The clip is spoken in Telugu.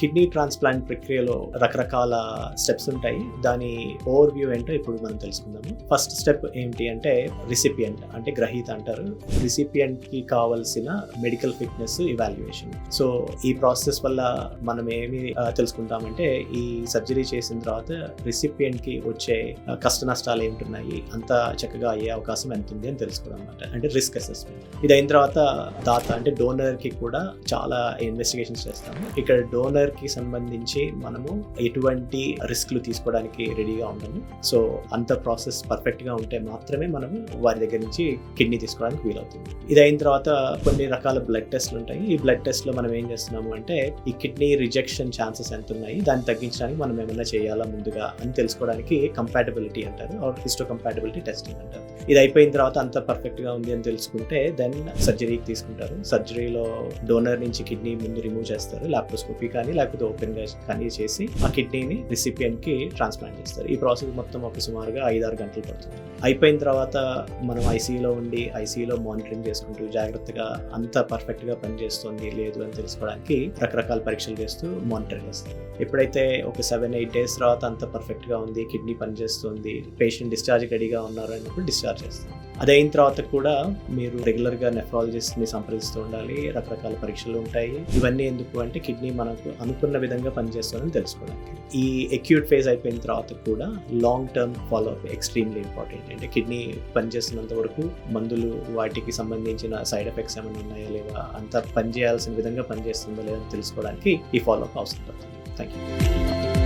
కిడ్నీ ట్రాన్స్ప్లాంట్ ప్రక్రియలో రకరకాల స్టెప్స్ ఉంటాయి. దాని ఓవర్ వ్యూ ఏంటో ఇప్పుడు మనం తెలుసుకుందాము. ఫస్ట్ స్టెప్ ఏంటి అంటే రిసిపియంట్ అంటే గ్రహీత అంటారు. రిసిపియంట్ కి కావాల్సిన మెడికల్ ఫిట్నెస్ ఇవాల్యుయేషన్. సో ఈ ప్రాసెస్ వల్ల మనం ఏమి తెలుసుకుంటామంటే ఈ సర్జరీ చేసిన తర్వాత రిసిపియంట్ కి వచ్చే కష్ట నష్టాలు ఏంటున్నాయి, అంత చక్కగా అయ్యే అవకాశం ఎంత ఉంది అని తెలుసుకోవడం అనమాట. అంటే రిస్క్ అసెస్మెంట్. ఇది అయిన తర్వాత దాత అంటే డోనర్ కి కూడా చాలా ఇన్వెస్టిగేషన్స్ చేస్తాము. ఇక్కడ డోనర్ కి సంబంధించి మనము ఎటువంటి రిస్క్లు తీసుకోవడానికి రెడీగా ఉన్నాము. సో అంత ప్రాసెస్ పర్ఫెక్ట్ గా ఉంటే మాత్రమే మనము వారి దగ్గర నుంచి కిడ్నీ తీసుకోవడానికి వీలవుతుంది. ఇది అయిన తర్వాత కొన్ని రకాల బ్లడ్ టెస్ట్లు ఉంటాయి. ఈ బ్లడ్ టెస్ట్ లో మనం ఏం చేస్తున్నాము అంటే ఈ కిడ్నీ రిజెక్షన్ ఛాన్సెస్ ఎంత ఉన్నాయి, దాన్ని తగ్గించడానికి మనం ఏమైనా చేయాలా ముందుగా అని తెలుసుకోవడానికి కంపాటబిలిటీ అంటారు, ఆర్ హిస్టో కంపాటబిలిటీ టెస్టింగ్ అంటారు. ఇది అయిపోయిన తర్వాత అంత పర్ఫెక్ట్ గా ఉంది అని తెలుసుకుంటే దెన్ సర్జరీకి తీసుకుంటారు. సర్జరీలో డోనర్ నుంచి కిడ్నీ ముందు రిమూవ్ చేస్తారు, లాప్రోస్కోపీ కానీ లేకపోతే ఓపెన్ గా కానీ చేసి ఆ కిడ్నీని రిసిపియంట్ కి ట్రాన్స్ప్లాంట్ చేస్తారు. ఈ ప్రాసెస్ మొత్తం ఒక సుమారుగా 5-6 గంటలు పడుతుంది. అయిపోయిన తర్వాత మనం ఐసీయూలో ఉండి ఐసీయూలో మానిటరింగ్ చేసుకుంటూ జాగ్రత్తగా అంత పర్ఫెక్ట్ గా పనిచేస్తుంది లేదు అని తెలుసుకోవడానికి రకరకాల పరీక్షలు చేస్తూ మానిటర్ చేస్తాం. ఎప్పుడైతే ఒక 7-8 డేస్ తర్వాత అంత పర్ఫెక్ట్ గా ఉంది, కిడ్నీ పనిచేస్తుంది, పేషెంట్ డిశ్చార్జ్ రెడీగా ఉన్నారు అన్నప్పుడు డిశ్చార్జ్ చేస్తాం. అదైన తర్వాత కూడా మీరు రెగ్యులర్ గా నెఫ్రాలజిస్ట్ ని సంప్రదిస్తూ ఉండాలి. రకరకాల పరీక్షలు ఉంటాయి. ఇవన్నీ ఎందుకు అంటే కిడ్నీ మనకు అనుకున్న విధంగా పనిచేస్తుందని తెలుసుకోవడానికి. ఈ అక్యూట్ ఫేజ్ అయిపోయిన తర్వాత కూడా long term follow up extremely important. అంటే కిడ్నీ పనిచేస్తున్నంత వరకు మందులు వాటికి సంబంధించిన సైడ్ ఎఫెక్ట్స్ ఏమైనా ఉన్నాయా లేదా, అంత పనిచేయాల్సిన విధంగా పనిచేస్తుందో లేదని తెలుసుకోవడానికి ఈ ఫాలోఅప్ అవసరం పడుతుంది. Thank you.